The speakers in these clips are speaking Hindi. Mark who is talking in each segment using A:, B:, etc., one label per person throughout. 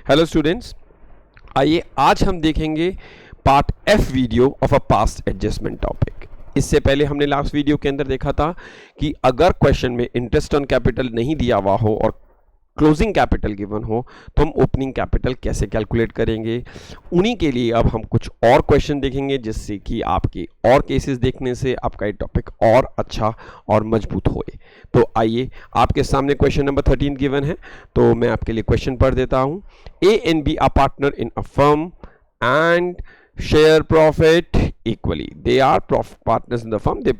A: हेलो स्टूडेंट्स, आइए आज हम देखेंगे part F video of a past adjustment topic. इससे पहले हमने लास्ट वीडियो के अंदर देखा था कि अगर क्वेश्चन में इंटरेस्ट ऑन कैपिटल नहीं दिया हुआ हो और क्लोजिंग कैपिटल गिवन हो तो हम ओपनिंग कैपिटल कैसे कैलकुलेट करेंगे। उन्हीं के लिए अब हम कुछ और क्वेश्चन देखेंगे जिससे कि आपके और केसेस देखने से आपका ये टॉपिक और अच्छा और मजबूत होए। तो आइए, आपके सामने क्वेश्चन नंबर 13 गिवन है, तो मैं आपके लिए क्वेश्चन पढ़ देता हूं। A and B are partner in a firm and share profit equally. They are partners in the firm. They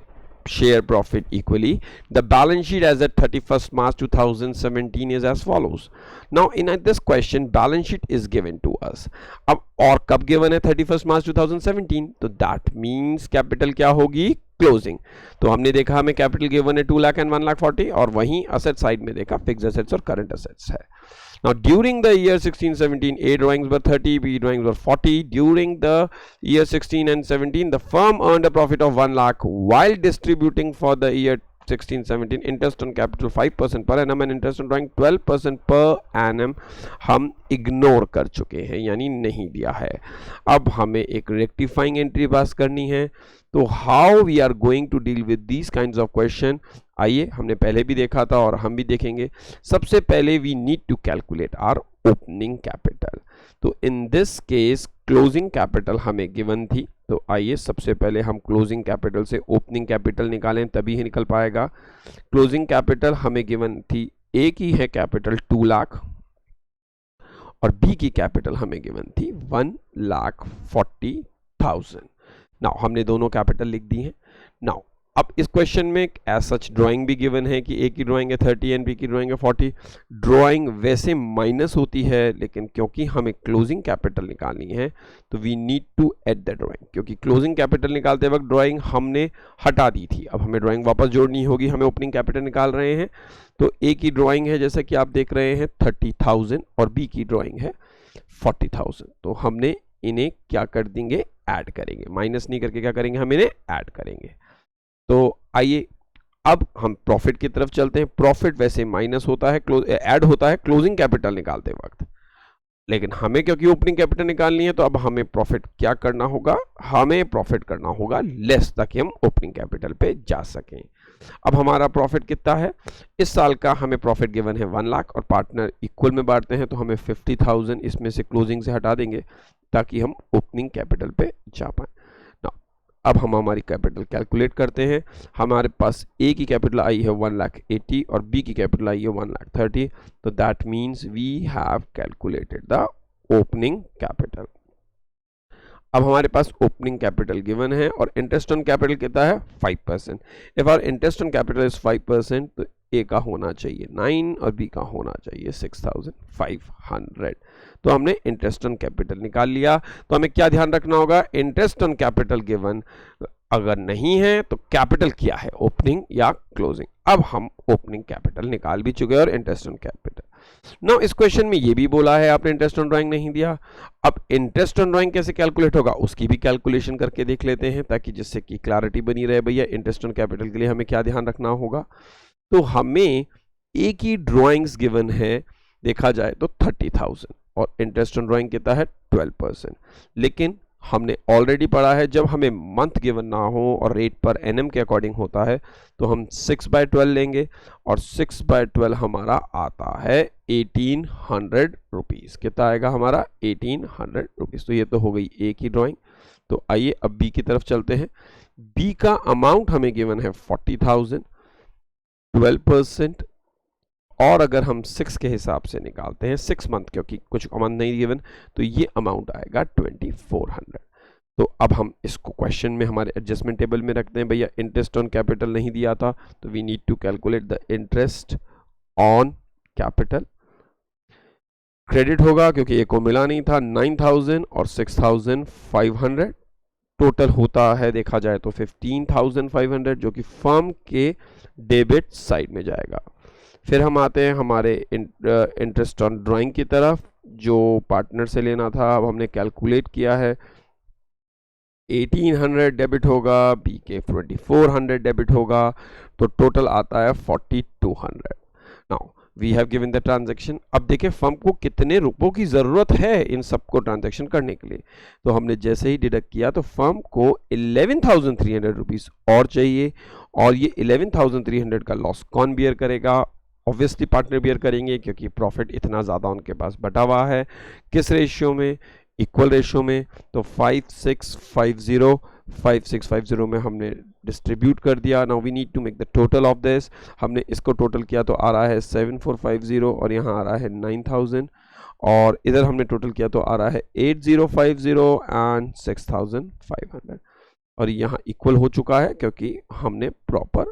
A: share profit equally. The balance sheet as at 31st March 2017 is as follows. Now in this question balance sheet is given to us. अब और कब given है 31st March 2017, तो that means capital क्या होगी, क्लोजिंग। तो हमने देखा हमें कैपिटल गिवन है 2 लाख एंड 1 लाख 40, और वहीं असेट साइड में देखा फिक्स असेट्स और करंट असेट्स है। Now during the year 16-17 A drawings were 30, B drawings were 40. During the year 16 and 17 the firm earned a profit of 1 lakh while distributing for the year 16-17 interest on capital 5% per annum and interest on drawing 12% per annum हम इग्नोर कर चुके हैं, यानी नहीं दिया है। अब हमें एक रेक्टिफाइंग एंट्री पास करनी है। तो how we are going to deal with these kinds of question, आइए, हमने पहले भी देखा था और हम भी देखेंगे। सबसे पहले we need to calculate our opening capital. तो in this case closing capital हमें गिवन थी, तो आइए सबसे पहले हम क्लोजिंग कैपिटल से ओपनिंग कैपिटल निकालें, तभी ही निकल पाएगा। क्लोजिंग कैपिटल हमें गिवन थी, ए की है कैपिटल 2 लाख और बी की कैपिटल हमें गिवन थी 1,40,000। नाउ हमने दोनों कैपिटल लिख दी हैं। नाउ अब इस क्वेश्चन में एज सच ड्राइंग भी गिवन है कि ए की ड्राइंग है 30 एंड बी की ड्राइंग है 40। ड्राइंग वैसे माइनस होती है, लेकिन क्योंकि हमें क्लोजिंग कैपिटल निकालनी है तो we need to add the drawing, क्योंकि क्लोजिंग कैपिटल निकालते वक्त ड्राइंग हमने हटा दी थी। अब हमें ड्राइंग वापस जोड़नी होगी, हमें ओपनिंग कैपिटल निकाल रहे हैं। तो ए की ड्राइंग है जैसा कि आप देख रहे हैं 30,000 और बी की ड्राइंग है 40,000। तो हमने इन्हें क्या कर देंगे, ऐड करेंगे। माइनस नहीं करके क्या करेंगे, हम इन्हें ऐड करेंगे। तो आइए अब हम प्रॉफिट की तरफ चलते हैं। प्रॉफिट वैसे माइनस होता है, ऐड होता है क्लोजिंग कैपिटल निकालते वक्त, लेकिन हमें क्योंकि ओपनिंग कैपिटल निकालनी है तो अब हमें प्रॉफिट क्या करना होगा, हमें प्रॉफिट करना होगा लेस, ताकि हम ओपनिंग कैपिटल पे जा सकें। अब हमारा प्रॉफिट कितना है, इस साल का हमें प्रॉफिट गिवन है 1 लाख और पार्टनर इक्वल में बांटते हैं, तो हमें 50,000 इसमें से क्लोजिंग से हटा देंगे ताकि हम ओपनिंग कैपिटल पे जा पाए। अब हम हमारी कैपिटल कैलकुलेट करते हैं। हमारे पास ए की कैपिटल आई है 1,80,000 और बी की कैपिटल आई है 1,30,000, तो that means we have calculated the opening capital. अब हमारे पास ओपनिंग कैपिटल गिवन है और इंटरेस्ट ऑन कैपिटल कितना है 5%। If our interest on capital is 5%, तो ए का होना चाहिए 9 और बी का होना चाहिए 6,500। तो हमने इंटरेस्ट ऑन कैपिटल निकाल लिया। तो हमें क्या ध्यान रखना होगा, इंटरेस्ट ऑन कैपिटल गिवन अगर नहीं है तो कैपिटल क्या है, ओपनिंग या क्लोजिंग। अब हम ओपनिंग कैपिटल निकाल भी चुके हैं और इंटरेस्ट ऑन कैपिटल। नाउ इस क्वेश्चन में ये भी बोला है आपने इंटरेस्ट ऑन ड्राइंग नहीं दिया। अब इंटरेस्ट ऑन ड्राइंग कैसे कैलकुलेट होगा उसकी भी कैलकुलेशन करके देख लेते हैं, ताकि जिससे कि क्लैरिटी बनी रहे। भैया इंटरेस्ट ऑन कैपिटल के लिए हमें क्या ध्यान रखना होगा, तो हमें ए की ड्राइंग्स गिवन है देखा जाए तो 30,000 और इंटरेस्ट ऑन ड्राइंग कितना है 12%। लेकिन हमने ऑलरेडी पढ़ा है जब हमें मंथ गिवन ना हो और रेट पर एनएम के अकॉर्डिंग होता है तो हम 6/12 लेंगे और 6/12 हमारा आता है 1,800 रुपीज़। कितना आएगा हमारा 1,800 रुपीज़। तो ये तो हो गई ए की ड्राइंग। तो आइए अब बी की तरफ चलते हैं। बी का अमाउंट हमें गिवन है 40,000, 12%, और अगर हम 6 के हिसाब से निकालते हैं 6 मंथ, क्योंकि कुछ मंथ नहीं गिवन, तो ये अमाउंट आएगा 2,400। तो अब हम इसको क्वेश्चन में हमारे एडजस्टमेंट टेबल में रखते हैं। भैया इंटरेस्ट ऑन कैपिटल नहीं दिया था तो we need to calculate the interest on capital. Credit होगा क्योंकि ए को मिला नहीं था 9,000 और 6,500, टोटल होता है देखा जाए तो 15,500, जो कि फर्म के डेबिट साइड में जाएगा। फिर हम आते हैं हमारे इंटरेस्ट ऑन ड्राइंग की तरफ, जो पार्टनर से लेना था। अब हमने कैलकुलेट किया है 1,800 डेबिट होगा, बी के 2,400 डेबिट होगा, तो टोटल आता है 4,200। Now we have given the transaction. अब देखें फर्म को कितने रुपयों की ज़रूरत है इन सबको ट्रांजैक्शन करने के लिए, तो हमने जैसे ही डिडक्ट किया तो फर्म को 11,300 रुपीज़ और चाहिए, और ये 11,300 का लॉस कौन बियर करेगा? ऑब्वियसली पार्टनर बियर करेंगे, क्योंकि प्रॉफिट इतना ज़्यादा उनके पास बटा हुआ है। किस रेशियो में? इक्वल रेशियो में। तो 5650 में हमने डिस्ट्रीब्यूट कर दिया। Now we need to make the total of this. हमने इसको टोटल किया तो आ रहा है 7450 और यहाँ आ रहा है 9000, और इधर हमने टोटल किया तो आ रहा है 8050 एंड 6500, और यहाँ इक्वल हो चुका है क्योंकि हमने प्रॉपर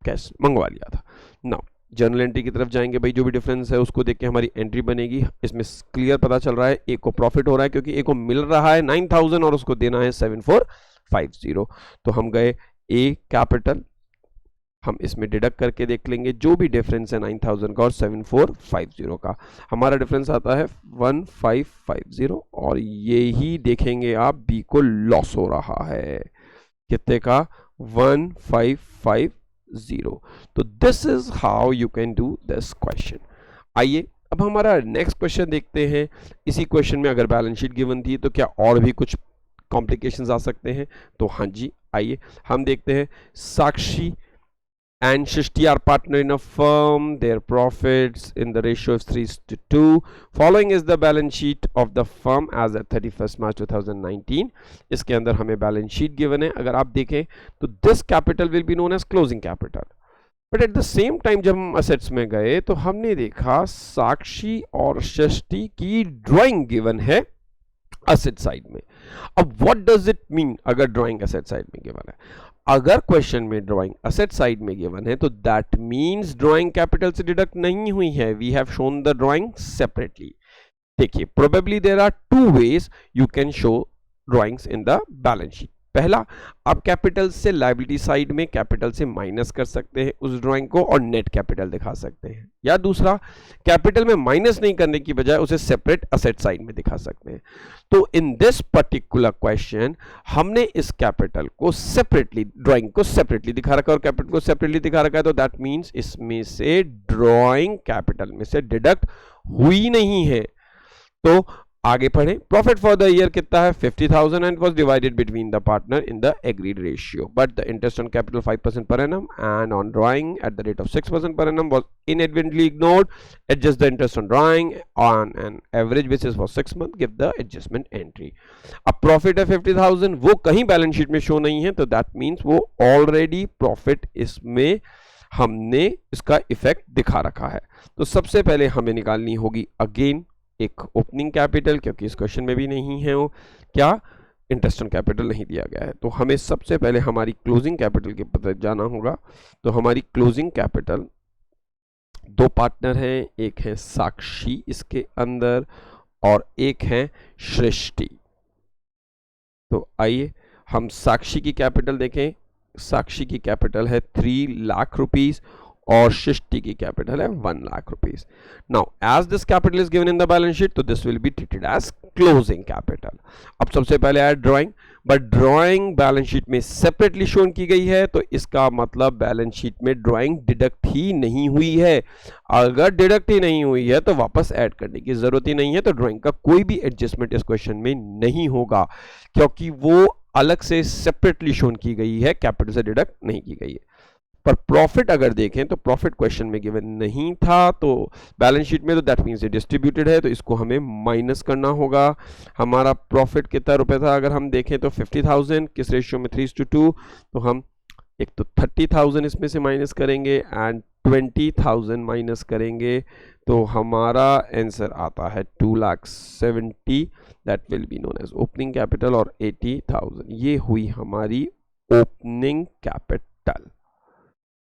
A: कैश मंगवा लिया था। नाउ जर्नल एंट्री की तरफ जाएंगे भाई, जो भी डिफरेंस है उसको देख के हमारी एंट्री बनेगी। इसमें क्लियर पता चल रहा है ए को प्रॉफिट हो रहा है क्योंकि ए को मिल रहा है 9000 और उसको देना है 7450। तो हम गए ए कैपिटल, हम इसमें डिडक्ट करके देख लेंगे जो भी डिफरेंस है 9000 का और 7450 का, हमारा डिफरेंस आता है 1550, और ये ही देखेंगे आप बी को लॉस हो रहा है कितने का? 1550। तो this is how you can do this question. आइए अब हमारा नेक्स्ट क्वेश्चन देखते हैं। इसी क्वेश्चन में अगर बैलेंस शीट गिवन थी तो क्या और भी कुछ कॉम्प्लिकेशंस आ सकते हैं? तो हाँ जी, आइए हम देखते हैं। साक्षी and Shishti are partner in a firm. Their profits in the ratio is 3:2. Following is the balance sheet of the firm as at 31st March 2019. इसके अंदर हमें बैलेंस शीट गिवन है। अगर आप देखें तो this capital will be known as closing capital, but at the same time जब हम असेट्स में गए तो हमने देखा साक्षी और सृष्टि की ड्राइंग गिवन है असेट साइड में। अब व्हाट डज इट मीन अगर ड्राइंग असेट साइड में गिवन है? अगर क्वेश्चन में ड्राइंग असेट साइड में गिवन है तो दैट मींस ड्राइंग कैपिटल से डिडक्ट नहीं हुई है। We have shown the drawing separately. देखिए, probably there are two ways you can show drawings in the balance sheet. पहला, आप कैपिटल से लायबिलिटी साइड में कैपिटल से माइनस कर सकते हैं उस ड्राइंग को और नेट कैपिटल दिखा सकते हैं, या दूसरा कैपिटल में माइनस नहीं करने की बजाय उसे सेपरेट असेट साइड में दिखा सकते हैं। तो इन दिस पर्टिकुलर क्वेश्चन हमने इस कैपिटल को सेपरेटली, ड्राइंग को सेपरेटली दिखा रखा है और कैपिटल को सेपरेटली दिखा रखा है, तो दैट मींस इसमें से ड्राइंग कैपिटल में से डिडक्ट हुई नहीं है। तो आगे पढ़ें। प्रॉफिट फॉर द ईयर कितना है? 50,000 and was divided between the partner in the agreed ratio, but the interest on capital 5% per annum and on drawing at the rate of 6% per annum was inadvertently ignored. Adjust the interest on drawing on an average basis for 6 months. Give the adjustment entry. अब प्रॉफिट है 50,000, वो कहीं बैलेंस शीट में शो नहीं है, तो दैट मीन्स वो ऑलरेडी प्रॉफिट इसमें हमने इसका इफेक्ट दिखा रखा है। तो सबसे पहले हमें निकालनी होगी अगेन एक ओपनिंग कैपिटल, क्योंकि इस क्वेश्चन में भी नहीं है वो क्या इंटरेस्ट ऑन कैपिटल नहीं दिया गया है। तो हमें सबसे पहले हमारी क्लोजिंग कैपिटल के पता जाना होगा। तो हमारी क्लोजिंग कैपिटल, दो पार्टनर हैं, एक है साक्षी इसके अंदर और एक है सृष्टि। तो आइए हम साक्षी की कैपिटल देखें। साक्षी की कैपिटल है 3 लाख रुपीस और सृष्टि की कैपिटल है 1 lakh rupees. Now as this capital is given in the balance sheet, तो this will be treated as closing capital. अब सबसे पहले है drawing, but drawing balance sheet में सेपरेटली शोन की गई है, तो इसका मतलब बैलेंस शीट में ड्राइंग डिडक्ट ही नहीं हुई है। अगर डिडक्ट ही नहीं हुई है तो वापस ऐड करने की जरूरत ही नहीं है, तो ड्राइंग का कोई भी एडजस्टमेंट इस क्वेश्चन में नहीं होगा, क्योंकि वो अलग से सेपरेटली शोन की गई है, कैपिटल से डिडक्ट नहीं की गई है। पर प्रॉफिट अगर देखें तो प्रॉफिट क्वेश्चन में गिवन नहीं था, तो बैलेंस शीट में, तो दैट मींस ये डिस्ट्रीब्यूटेड है, तो इसको हमें माइनस करना होगा। हमारा प्रॉफिट कितना रुपए था अगर हम देखें तो 50,000, किस रेशियो में? 3:2। तो हम एक तो 30,000 इसमें से माइनस करेंगे एंड 20,000 माइनस करेंगे, तो हमारा आंसर आता है 2,70,000, that will be known as opening capital, और 80,000 ये हुई हमारी ओपनिंग कैपिटल।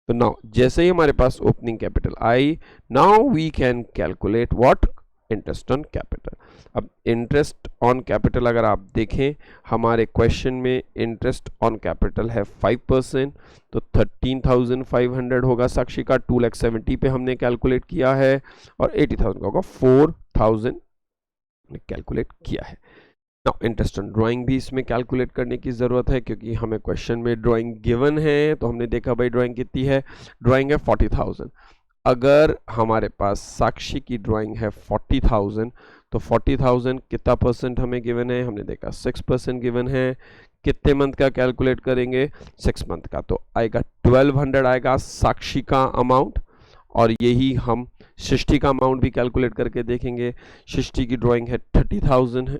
A: तो नाउ जैसे ही हमारे पास ओपनिंग कैपिटल आई, now we can calculate what? Interest on capital. अब इंटरेस्ट ऑन कैपिटल अगर आप देखें हमारे क्वेश्चन में इंटरेस्ट ऑन कैपिटल है 5%, तो 13,500 होगा साक्षी का, 2,70,000 पे हमने कैलकुलेट किया है, और 80,000 का होगा 4,000 कैलकुलेट किया है। नाउ इंटरेस्ट ऑन ड्राइंग भी इसमें कैलकुलेट करने की ज़रूरत है, क्योंकि हमें क्वेश्चन में ड्राइंग गिवन है, तो हमने देखा भाई ड्राइंग कितनी है? ड्राइंग है 40,000। अगर हमारे पास साक्षी की ड्राइंग है 40,000, तो 40,000 कितना परसेंट हमें गिवन है, हमने देखा 6% गिवन है। कितने मंथ का कैलकुलेट करेंगे, 6 मंथ का, तो आएगा 1200 आएगा साक्षी का अमाउंट, और यही हम सृष्टि का अमाउंट भी कैलकुलेट करके देखेंगे। सृष्टि की ड्राइंग है 30,000 है,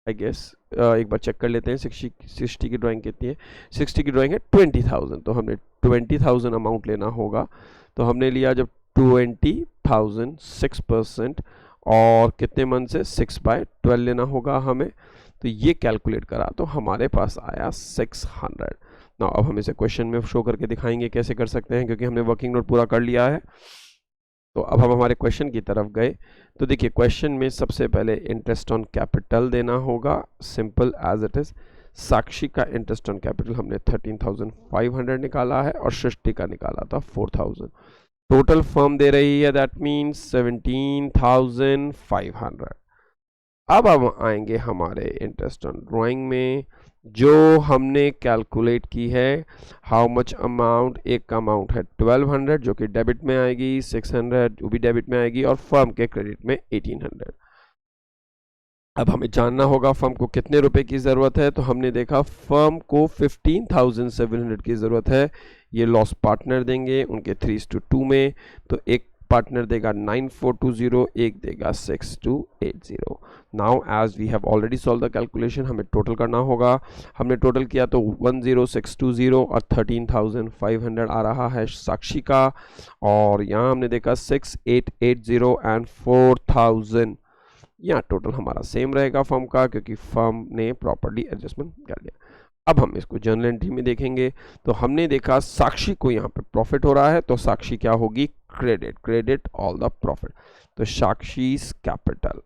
A: आई गेस एक बार चेक कर लेते हैं सृष्टि की ड्राइंग कितनी है। सृष्टि की ड्राइंग है 20,000, तो हमने 20,000 अमाउंट लेना होगा। तो हमने लिया जब 20,000 6%, और कितने मंथ से 6/12 लेना होगा हमें, तो ये कैलकुलेट करा तो हमारे पास आया 600। ना अब हम इसे क्वेश्चन में शो करके दिखाएंगे कैसे कर सकते हैं, क्योंकि हमने वर्किंग नोट पूरा कर लिया है। तो अब हम हमारे क्वेश्चन की तरफ गए, तो देखिए क्वेश्चन में सबसे पहले इंटरेस्ट ऑन कैपिटल देना होगा, सिंपल एज इट इज। साक्षी का इंटरेस्ट ऑन कैपिटल हमने 13,500 निकाला है, और सृष्टि का निकाला था 4,000। टोटल फर्म दे रही है, दैट मीन्स 17,500। अब हम आएंगे हमारे इंटरेस्ट ऑन ड्राइंग में, जो हमने कैलकुलेट की है हाउ मच अमाउंट। एक का अमाउंट है 1200 जो कि डेबिट में आएगी, 600 वो भी डेबिट में आएगी, और फर्म के क्रेडिट में 1800। अब हमें जानना होगा फर्म को कितने रुपए की ज़रूरत है, तो हमने देखा फर्म को 15,700 की ज़रूरत है। ये लॉस पार्टनर देंगे उनके 3:2 में, तो एक पार्टनर देगा 9420, एक देगा 6280। Now as we have already solve the calculation, हमें टोटल करना होगा। हमने टोटल किया तो 10,620 और 13,500 आ रहा है साक्षी का, और यहाँ हमने देखा 6,880 एंड 4,000। यहाँ टोटल हमारा सेम रहेगा फर्म का, क्योंकि फर्म ने प्रॉपर्ली एडजस्टमेंट कर लिया। अब हम इसको जर्नल एंट्री में देखेंगे, तो हमने देखा साक्षी को यहाँ पे प्रॉफिट हो रहा है, तो साक्षी क्या होगी, क्रेडिट ऑल द प्रॉफिट। तो साक्षी कैपिटल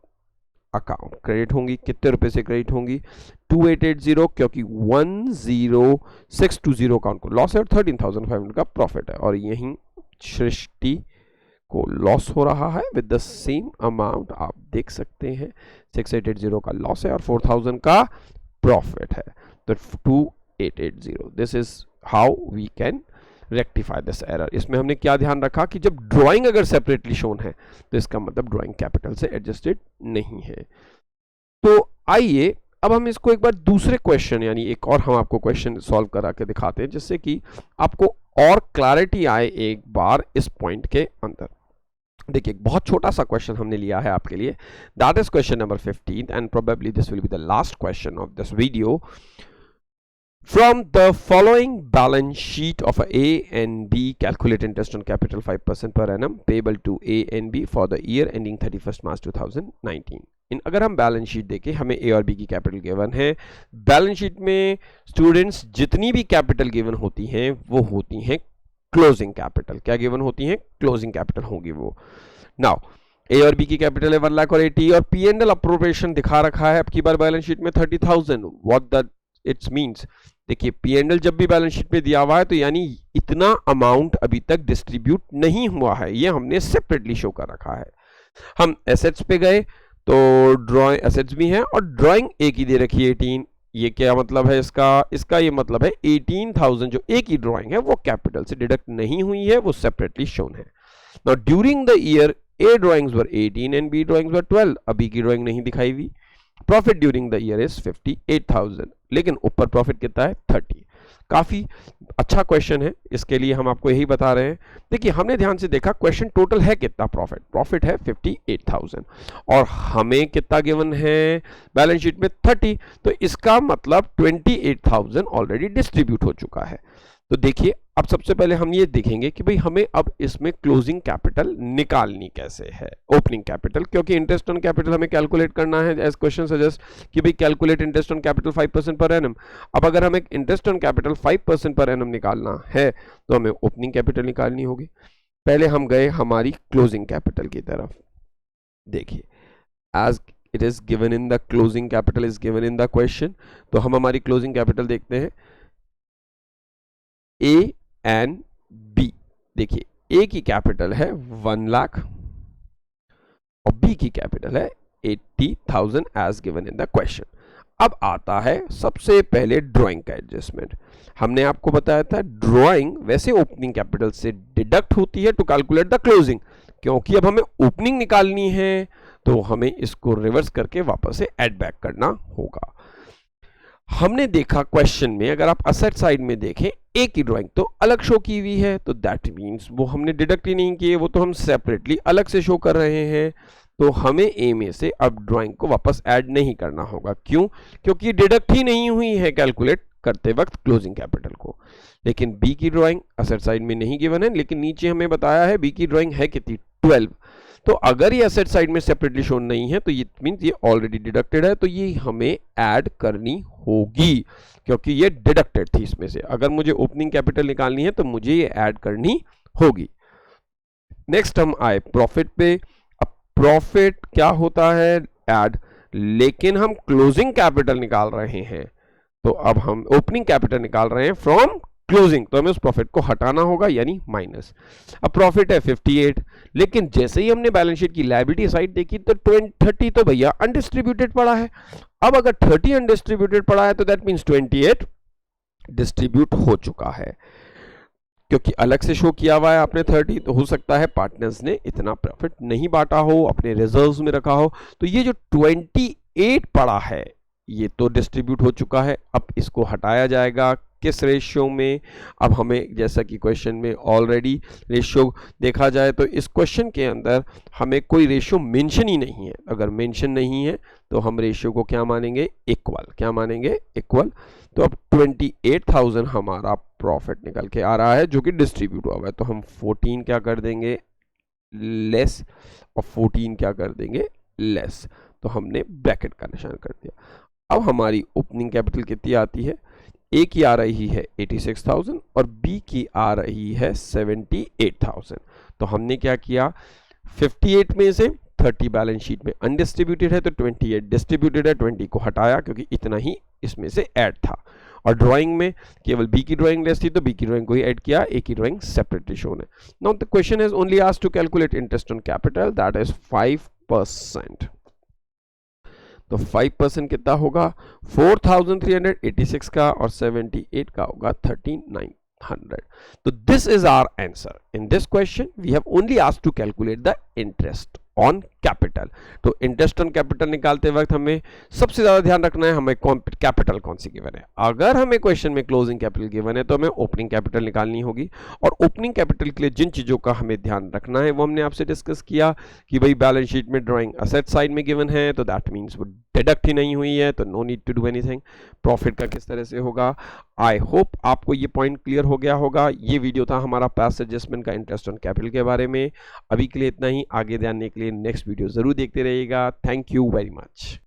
A: अकाउंट क्रेडिट होंगी, कितने रुपए से क्रेडिट होंगी, 2880, क्योंकि 10620 अकाउंट को लॉस है और 13,500 का प्रॉफिट है, और यही सृष्टि को लॉस हो रहा है विद द सेम अमाउंट। आप देख सकते हैं 6880 का लॉस है और 4,000 का प्रॉफिट है, तो 2880। This is how we can rectify this error. इसमें हमने क्या ध्यान रखा कि जब ड्राइंग अगर सेपरेटली शोन है तो इसका मतलब ड्राइंग कैपिटल से एडजस्टेड नहीं है। तो आइए अब हम इसको एक बार दूसरे क्वेश्चन, यानी एक और हम आपको क्वेश्चन सॉल्व करा के दिखाते हैं, जिससे कि आपको और क्लैरिटी आए एक बार इस पॉइंट के अंदर। देखिए बहुत छोटा सा क्वेश्चन हमने लिया है आपके लिए, that is question number 15, and probably this will be the last question of this video. From the following balance sheet of A and B, calculate interest on capital 5% per annum payable to A and B for the year ending 31st March 2019। अगर हम बैलेंस शीट देखें, हमें ए और बी की कैपिटल गिवन है। बैलेंस शीट में स्टूडेंट्स जितनी भी कैपिटल गिवन होती हैं वो होती हैं क्लोजिंग कैपिटल। क्या गिवन होती हैं, क्लोजिंग कैपिटल होंगी वो। नाउ ए और बी की कैपिटल है 1 लाख और 80, और पी एंड एल अप्रोप्रिएशन दिखा रखा है आपकी बार बैलेंस शीट में 30,000। व्हाट दैट इट्स मीन्स, देखिए पी एंड एल जब भी बैलेंस शीट में दिया हुआ है तो यानी इतना अमाउंट अभी तक डिस्ट्रीब्यूट नहीं हुआ है, ये हमने सेपरेटली शो कर रखा है। हम एसेट्स पे गए तो ड्रॉइंग एसेट्स भी हैं और ड्राइंग ए की दे रखी है 18। ये क्या मतलब है इसका ये मतलब है 18,000 जो ए की ड्राइंग है वो कैपिटल से डिडक्ट नहीं हुई है, वो सेपरेटली शोन है। Now during the year A drawings were 18 and B drawings were 12। अभी की ड्राइंग नहीं दिखाई हुई। Profit during the year is 58,000, लेकिन ऊपर प्रॉफिट कितना है 30। काफी अच्छा क्वेश्चन है, इसके लिए हम आपको यही बता रहे हैं। देखिए हमने ध्यान से देखा क्वेश्चन टोटल है कितना, प्रॉफिट है 58,000 और हमें कितना गिवन है बैलेंस शीट में 30, तो इसका मतलब 28,000 ऑलरेडी डिस्ट्रीब्यूट हो चुका है। तो देखिए अब सबसे पहले हम ये देखेंगे कि भाई हमें अब इसमें क्लोजिंग कैपिटल निकालनी कैसे है, ओपनिंग कैपिटल, क्योंकि इंटरेस्ट ऑन कैपिटल हमें कैलकुलेट करना है एज क्वेश्चन सजेस्ट कि भाई calculate interest on capital 5% per annum. अब अगर हमें interest on capital 5% per annum निकालना है तो हमें ओपनिंग कैपिटल निकालनी होगी। पहले हम गए हमारी क्लोजिंग कैपिटल की तरफ। देखिए as it is given in the closing capital is given in the question, तो हम हमारी क्लोजिंग कैपिटल देखते हैं ए एंड बी। देखिए ए की कैपिटल है 1 लाख और बी की कैपिटल है 80,000 as given in the question. अब आता है सबसे पहले ड्राइंग का एडजस्टमेंट। हमने आपको बताया था ड्राइंग वैसे ओपनिंग कैपिटल से डिडक्ट होती है टू कैलकुलेट द क्लोजिंग, क्योंकि अब हमें ओपनिंग निकालनी है तो हमें इसको रिवर्स करके वापस से ऐड बैक करना होगा। हमने देखा क्वेश्चन में अगर आप असेट साइड में देखें ए की ड्राइंग तो अलग शो की हुई है, तो दैट मीन्स वो हमने डिडक्ट ही नहीं किए, वो तो हम सेपरेटली अलग से शो कर रहे हैं, तो हमें ए में से अब ड्राइंग को वापस ऐड नहीं करना होगा। क्यों? क्योंकि डिडक्ट ही नहीं हुई है कैलकुलेट करते वक्त क्लोजिंग कैपिटल को। लेकिन बी की ड्राइंग असेट साइड में नहीं गिवन है, लेकिन नीचे हमें बताया है बी की ड्राइंग है कितनी 12, तो अगर ये असेट साइड में सेपरेटली शोन नहीं है तो ये मींस ये ऑलरेडी डिडक्टेड है, तो ये हमें ऐड करनी होगी क्योंकि ये डिडक्टेड थी इसमें से। अगर मुझे ओपनिंग कैपिटल निकालनी है तो मुझे ये ऐड करनी होगी। नेक्स्ट हम आए प्रॉफिट पे। अब प्रॉफिट क्या होता है? ऐड, लेकिन हम क्लोजिंग कैपिटल निकाल रहे हैं, तो अब हम ओपनिंग कैपिटल निकाल रहे हैं फ्रॉम क्लोजिंग, तो हमें उस प्रॉफिट को हटाना होगा यानी माइनस। अब प्रॉफिट है 58, लेकिन जैसे ही हमने बैलेंस शीट की लायबिलिटी साइड देखी तो 30 तो भैया अनडिस्ट्रीब्यूटेड पड़ा है। अब अगर 30 अनडिस्ट्रीब्यूटेड पड़ा है तो दैट मींस 28 डिस्ट्रीब्यूट हो चुका है, क्योंकि अलग से शो किया हुआ है आपने 30, तो हो सकता है पार्टनर्स ने इतना प्रॉफिट नहीं बांटा हो, अपने रिजर्व्स में रखा हो, तो ये जो 28 पड़ा है ये तो डिस्ट्रीब्यूट हो चुका है। अब इसको हटाया जाएगा किस रेशियो में? अब हमें जैसा कि क्वेश्चन में ऑलरेडी रेशियो देखा जाए तो इस क्वेश्चन के अंदर हमें कोई रेशियो मेंशन ही नहीं है। अगर मेंशन नहीं है तो हम रेशियो को क्या मानेंगे? इक्वल। क्या मानेंगे? इक्वल। तो अब 28,000 हमारा प्रॉफिट निकल के आ रहा है जो कि डिस्ट्रीब्यूट हुआ है, तो हम 14 क्या कर देंगे? लेस, और 14 क्या कर देंगे? लेस। तो हमने ब्रैकेट का निशान कर दिया। अब हमारी ओपनिंग कैपिटल कितनी आती है? ए की आ रही है 86,000 और बी की आ रही है 78,000। तो हमने क्या किया? 58 में से 30 बैलेंस शीट में अनडिस्ट्रीब्यूटेड है तो 28 डिस्ट्रीब्यूटेड है, 20 को हटाया क्योंकि इतना ही इसमें से ऐड था। और ड्राइंग में केवल बी की ड्राइंग लेस थी तो बी की ड्राइंग को ही ऐड किया, ए की ड्राइंग सेपरेटली शोन है। Now the question has only asked to calculate interest on capital, that is 5%। तो 5% कितना होगा? 4,386 का, और 78 का होगा 3,900। तो this is our answer. In this question we have only asked to calculate the interest on capital. तो इंटरेस्ट ऑन कैपिटल निकालते वक्त हमें सबसे ज्यादा ध्यान रखना है हमें कैपिटल कौन सी गिवन है। अगर हमें क्वेश्चन में क्लोजिंग कैपिटल गिवन है तो हमें ओपनिंग कैपिटल निकालनी होगी, और ओपनिंग कैपिटल के लिए जिन चीजों का हमें ध्यान रखना है वो हमने आपसे डिस्कस किया कि भाई बैलेंस शीट में ड्राइंग असेट साइड में गिवन है तो दैट मीन्स वो डिडक्ट ही नहीं हुई है, तो no need to do anything. Profit का किस तरह से होगा? आई होप आपको ये पॉइंट क्लियर हो गया होगा। ये वीडियो था हमारा पास्ट एडजस्टमेंट का इंटरेस्ट ऑन कैपिटल के बारे में। अभी के लिए इतना ही, आगे जानने के लिए नेक्स्ट वीडियो जरूर देखते रहिएगा। Thank you very much.